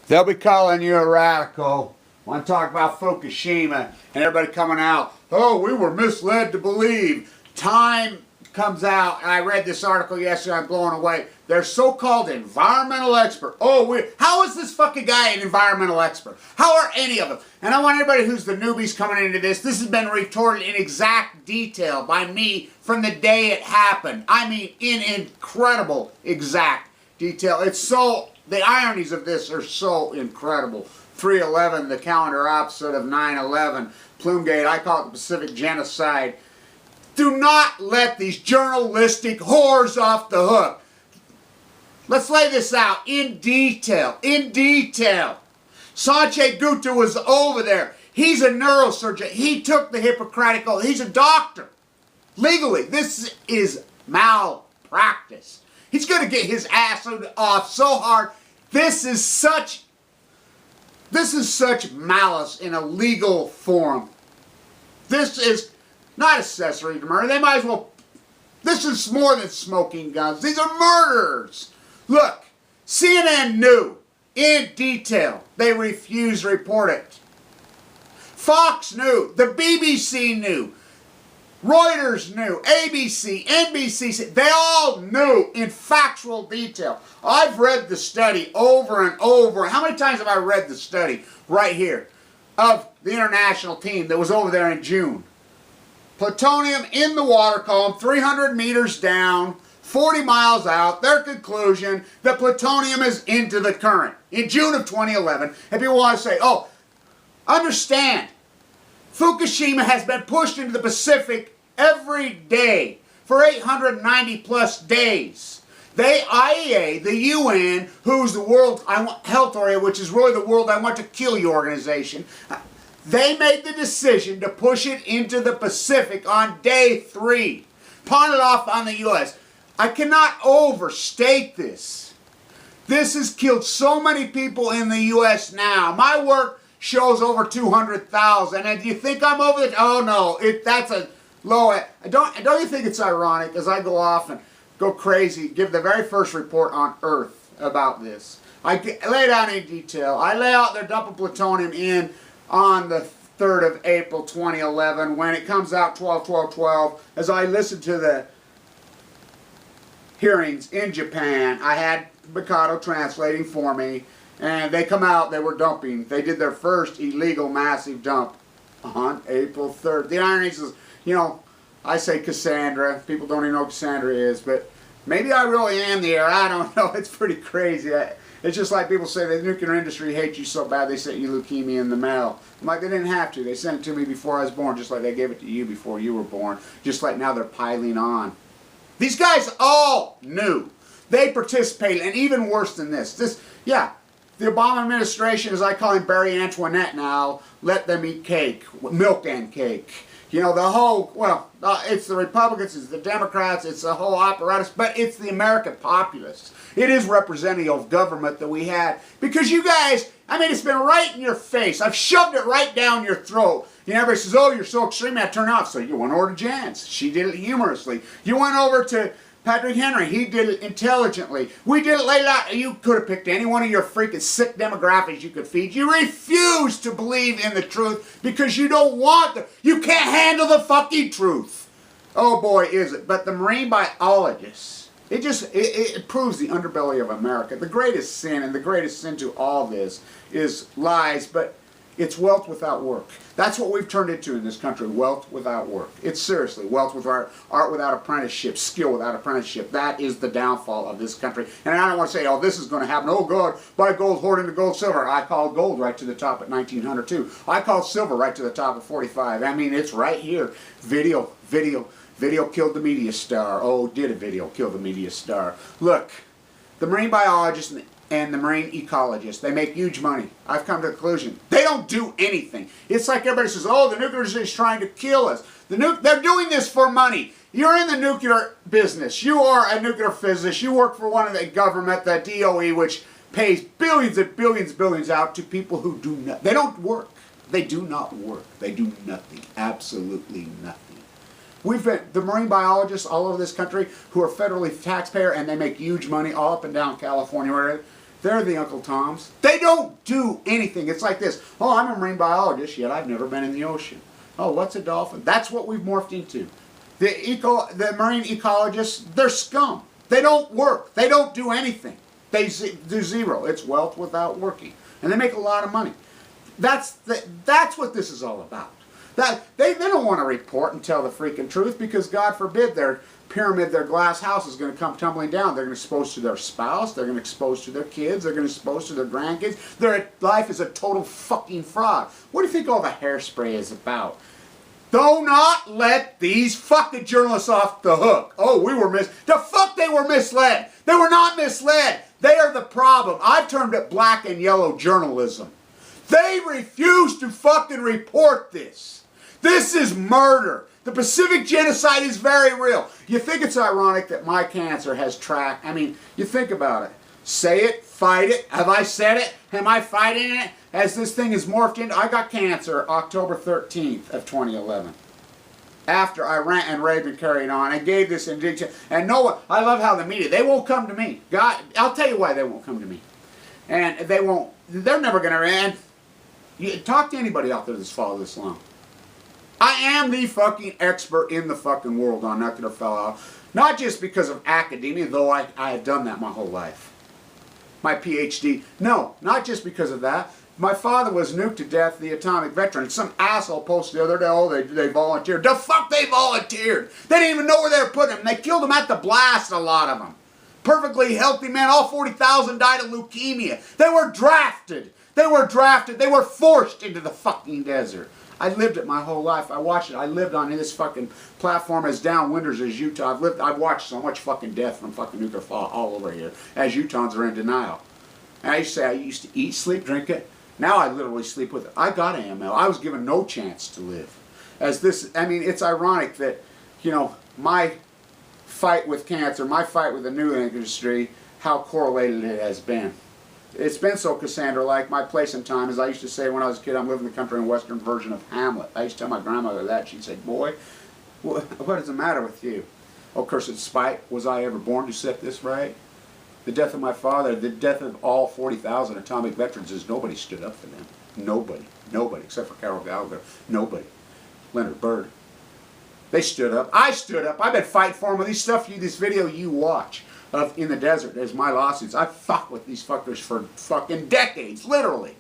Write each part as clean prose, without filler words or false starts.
They'll be calling you a radical. Want to talk about Fukushima and everybody coming out. Oh, we were misled to believe. Time comes out, and I read this article yesterday, I'm blown away. They're so-called environmental expert. How is this fucking guy an environmental expert? How are any of them? And I want everybody who's the newbies coming into this has been retorted in exact detail by me from the day it happened. I mean, in incredible exact detail. The ironies of this are so incredible. 3/11, the calendar opposite of 9/11. Plumegate, I call it the Pacific Genocide. Do not let these journalistic whores off the hook. Let's lay this out in detail. In detail. Sanjay Gupta was over there. He's a neurosurgeon. He took the Hippocratic Oath. He's a doctor. Legally, this is malpractice. He's going to get his ass off so hard. This is such malice in a legal form. This is not accessory to murder. They might as well. This is more than smoking guns. These are murderers. Look, CNN knew in detail. They refused to report it. Fox knew. The BBC knew. Reuters knew. ABC, NBC, they all knew in factual detail. I've read the study over and over. How many times have I read the study right here of the international team that was over there in June? Plutonium in the water column, 300 meters down, 40 miles out. Their conclusion that plutonium is into the current. In June of 2011, if you want to say, oh, understand, Fukushima has been pushed into the Pacific every day for 890 plus days. The IAEA, the UN, who's the World Health Area, which is really the World I Want to Kill You organization, they made the decision to push it into the Pacific on day 3. Pawn it off on the U.S. I cannot overstate this. This has killed so many people in the U.S. now. My work shows over 200,000. And do you think I'm over it? Oh no, that's a low. Don't you think it's ironic as I go off and go crazy, give the very first report on Earth about this. I lay it out in detail. I lay out their dumping plutonium in on the 3rd of April 2011 when it comes out 12/12/12. As I listened to the hearings in Japan, I had Mikado translating for me, and they come out, they were dumping. They did their first illegal massive dump on April 3rd. The irony is, I say Cassandra. People don't even know who Cassandra is, but maybe I really am the heir. I don't know. It's pretty crazy. It's just like people say the nuclear industry hates you so bad they sent you leukemia in the mail. I'm like, they didn't have to. They sent it to me before I was born, just like they gave it to you before you were born. Just like now they're piling on. These guys all knew. They participated, and even worse than this. The Obama administration, as I call him Barry Antoinette now, let them eat cake, milk and cake. It's the Republicans, it's the Democrats, it's the whole apparatus, but it's the American populace. It is representative of government that we had. Because you guys, it's been right in your face. I've shoved it right down your throat. Everybody says, oh, you're so extreme, I turn off. So you went over to Jans. She did it humorously. You went over to Patrick Henry. He did it intelligently. We did it laid out. You could have picked any one of your freaking sick demographics you could feed. You refuse to believe in the truth because you don't want you can't handle the fucking truth. Oh boy, is it. But the marine biologists, it proves the underbelly of America. The greatest sin, and the greatest sin to all this, is lies, but it's wealth without work. That's what we've turned into in this country, wealth without work. It's seriously, wealth without art without apprenticeship, skill without apprenticeship. That is the downfall of this country. And I don't want to say, oh, this is going to happen. Oh, God, buy gold, hoard into gold, silver. I call gold right to the top at 1900 too. I call silver right to the top at 45. It's right here. Video killed the media star. Oh, did a video kill the media star? Look, the marine biologists and the marine ecologists, they make huge money. I've come to the conclusion. They don't do anything. It's like everybody says, oh, the nuclear industry is trying to kill us. They're doing this for money. You're in the nuclear business. You are a nuclear physicist. You work for one of the government, the DOE, which pays billions and billions out to people who do nothing. They don't work. They do not work. They do nothing. Absolutely nothing. We've been, the marine biologists all over this country who are federally taxpayer and they make huge money all up and down California. They're the Uncle Toms. They don't do anything. It's like this. Oh, I'm a marine biologist, yet I've never been in the ocean. Oh, what's a dolphin? That's what we've morphed into. The marine ecologists, they're scum. They don't work. They don't do anything. They do zero. It's wealth without working. And they make a lot of money. That's what this is all about. They don't want to report and tell the freaking truth because, God forbid, their pyramid, their glass house is going to come tumbling down. They're going to expose to their spouse. They're going to expose to their kids. They're going to expose to their grandkids. Their life is a total fucking fraud. What do you think all the hairspray is about? Do not let these fucking journalists off the hook. Oh, the fuck they were misled. They were not misled. They are the problem. I've termed it black and yellow journalism. They refuse to fucking report this. This is murder. The Pacific genocide is very real. You think it's ironic that my cancer has tracked? I mean, you think about it. Say it, fight it. Have I said it? Am I fighting it? As this thing is morphed into, I got cancer October 13th of 2011. After I rant and rave and carried on, I gave this in detail. And no one, I love how the media, they won't come to me. God, I'll tell you why they won't come to me. And they won't, they're never going to, and you talk to anybody out there that's followed this long. I am the fucking expert in the fucking world on nuclear fallout. Not just because of academia, though I have done that my whole life. My PhD. No, not just because of that. My father was nuked to death, the atomic veteran. Some asshole posted the other day, oh, they volunteered. The fuck they volunteered? They didn't even know where they were putting them. They killed them at the blast, a lot of them. Perfectly healthy men, all 40,000 died of leukemia. They were drafted. They were drafted. They were forced into the fucking desert. I lived it my whole life. I watched it. I lived on this fucking platform as downwinders as Utah. I've watched so much fucking death from fucking nuclear fallout all over here. As Utahns are in denial. And I used to say I used to eat, sleep, drink it. Now I literally sleep with it. I got AML. I was given no chance to live. As this, I mean, it's ironic that, you know, my fight with cancer, my fight with the new industry, how correlated it has been. It's been so Cassandra-like. My place and time, as I used to say when I was a kid, I'm living in the country in a western version of Hamlet. I used to tell my grandmother that. She'd say, boy, what is the matter with you? Oh, cursed spite, was I ever born to set this right? The death of my father, the death of all 40,000 atomic veterans is nobody stood up for them. Nobody. Nobody, except for Carol Gallagher. Nobody. Leonard Byrd. They stood up. I stood up. I've been fighting for them with these stuff, this video you watch of in the desert as my lawsuits. I've fought with these fuckers for fucking decades, literally.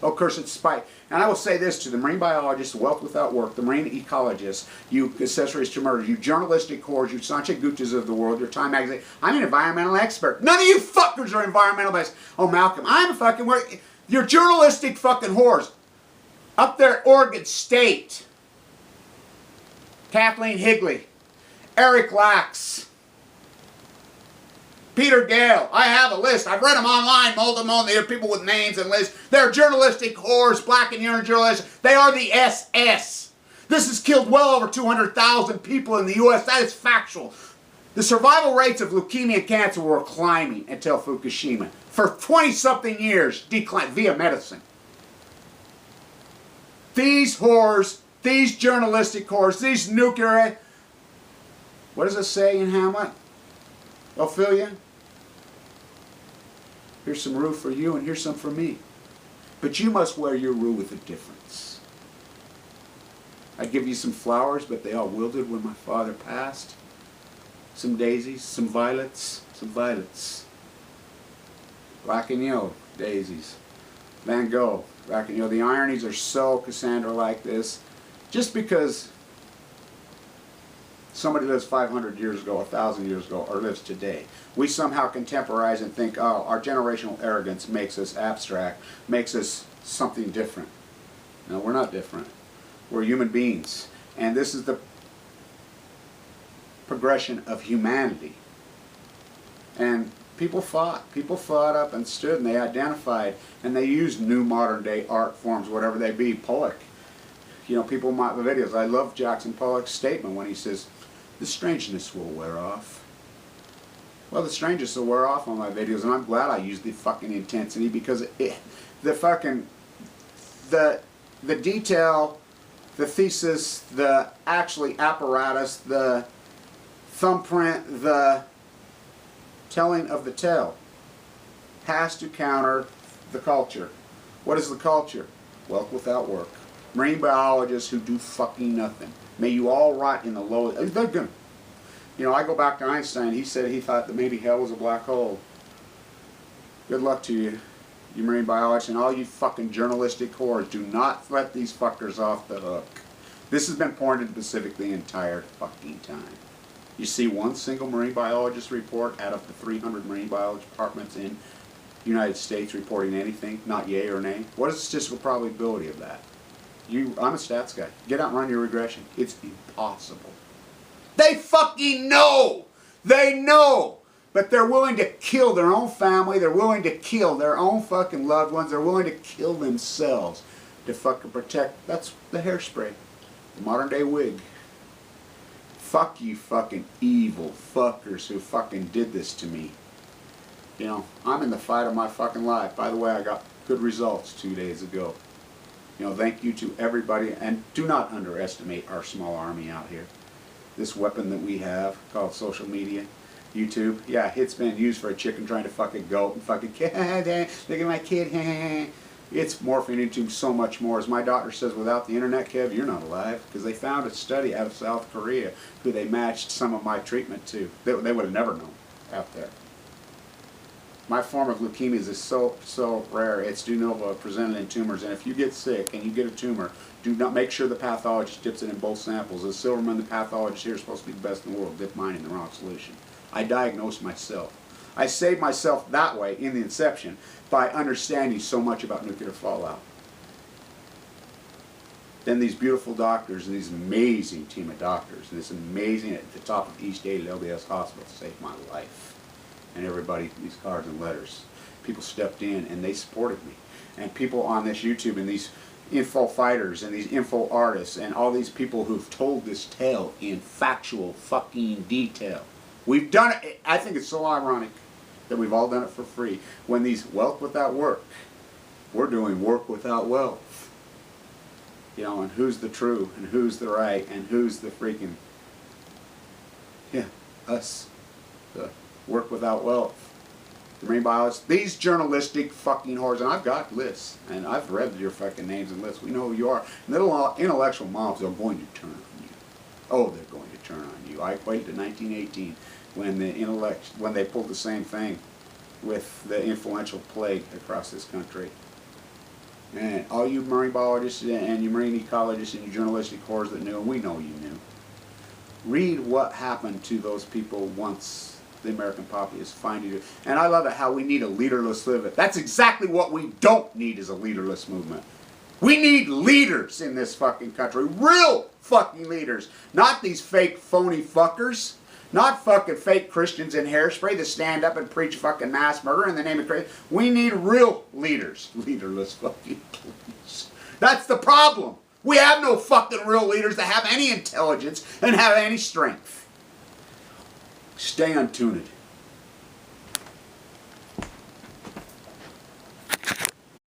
Oh, cursed spite. And I will say this to the marine biologists, wealth without work, the marine ecologists, you accessories to murder, you journalistic whores, you Sanche Guptas of the world, your Time magazine. I'm an environmental expert. None of you fuckers are environmentalists. Oh, Malcolm, I'm a fucking, you're journalistic fucking whores. Up there at Oregon State. Kathleen Higley. Eric Lax. Peter Gale. I have a list. I've read them online, mold them on. They're people with names and lists. They're journalistic whores, black and urine journalists. They are the SS. This has killed well over 200,000 people in the U.S. That is factual. The survival rates of leukemia and cancer were climbing until Fukushima. For 20-something years, declined via medicine. These whores, these journalistic whores, these nuclear... What does it say in Hamlet? Ophelia? Here's some rue for you and here's some for me. But you must wear your rue with a difference. I give you some flowers, but they all wilted when my father passed. Some daisies, some violets, some violets. Black and yellow daisies. Van Gogh, black and yellow. The ironies are so Cassandra like this. Just because somebody lives 500 years ago, 1,000 years ago, or lives today, we somehow contemporize and think, oh, our generational arrogance makes us abstract, makes us something different. No, we're not different. We're human beings. And this is the progression of humanity. And people fought up and stood and they identified and they used new modern day art forms, whatever they be. Pollock. You know, people mock the videos. I love Jackson Pollock's statement when he says, the strangeness will wear off. Well, the strangeness will wear off on my videos, and I'm glad I used the fucking intensity because the detail, the thesis, the actually apparatus, the thumbprint, the telling of the tale has to counter the culture. What is the culture? Wealth without work. Marine biologists who do fucking nothing. May you all rot in the low. They're gonna. You know, I go back to Einstein. He said he thought that maybe hell was a black hole. Good luck to you, you marine biologists, and all you fucking journalistic whores. Do not let these fuckers off the hook. This has been poured into the Pacific the entire fucking time. You see one single marine biologist report out of the 300 marine biology departments in the United States reporting anything, not yay or nay. What is the statistical probability of that? I'm a stats guy. Get out and run your regression. It's impossible. They fucking know! They know! But they're willing to kill their own family. They're willing to kill their own fucking loved ones. They're willing to kill themselves to fucking protect. That's the hairspray. The modern day wig. Fuck you fucking evil fuckers who fucking did this to me. You know, I'm in the fight of my fucking life. By the way, I got good results 2 days ago. You know, thank you to everybody, and do not underestimate our small army out here. This weapon that we have called social media, YouTube, yeah, it's been used for a chicken trying to fuck a goat and fucking, look at my kid, it's morphing into so much more. As my doctor says, without the internet, Kev, you're not alive. Because they found a study out of South Korea who they matched some of my treatment to. They would have never known out there. My form of leukemia is so rare. It's de novo presented in tumors, and if you get sick and you get a tumor, do not make sure the pathologist dips it in both samples. As Silverman, the pathologist here, is supposed to be the best in the world. Dip mine in the wrong solution. I diagnosed myself. I saved myself that way in the inception by understanding so much about nuclear fallout. Then these beautiful doctors and these amazing team of doctors and this amazing at the top of East 80 LDS Hospital saved my life. And everybody, these cards and letters. People stepped in and they supported me. And people on this YouTube and these info fighters and these info artists and all these people who've told this tale in factual fucking detail. We've done it. I think it's so ironic that we've all done it for free. When these wealth without work, we're doing work without wealth. You know, and who's the true and who's the right and who's the freaking, yeah, us. The work without wealth. The marine biologists, these journalistic fucking whores, and I've got lists, and I've read your fucking names and lists. We know who you are. And little intellectual mobs are going to turn on you. Oh, they're going to turn on you. I equate to 1918 when they pulled the same thing with the influential plague across this country. And all you marine biologists and you marine ecologists and you journalistic whores that knew, and we know you knew. Read what happened to those people once the American populace finally do. And I love it how we need a leaderless movement. That's exactly what we don't need is a leaderless movement. We need leaders in this fucking country. Real fucking leaders. Not these fake phony fuckers. Not fucking fake Christians in hairspray that stand up and preach fucking mass murder in the name of Christ. We need real leaders. Leaderless fucking police. That's the problem. We have no fucking real leaders that have any intelligence and have any strength. Stay untuned.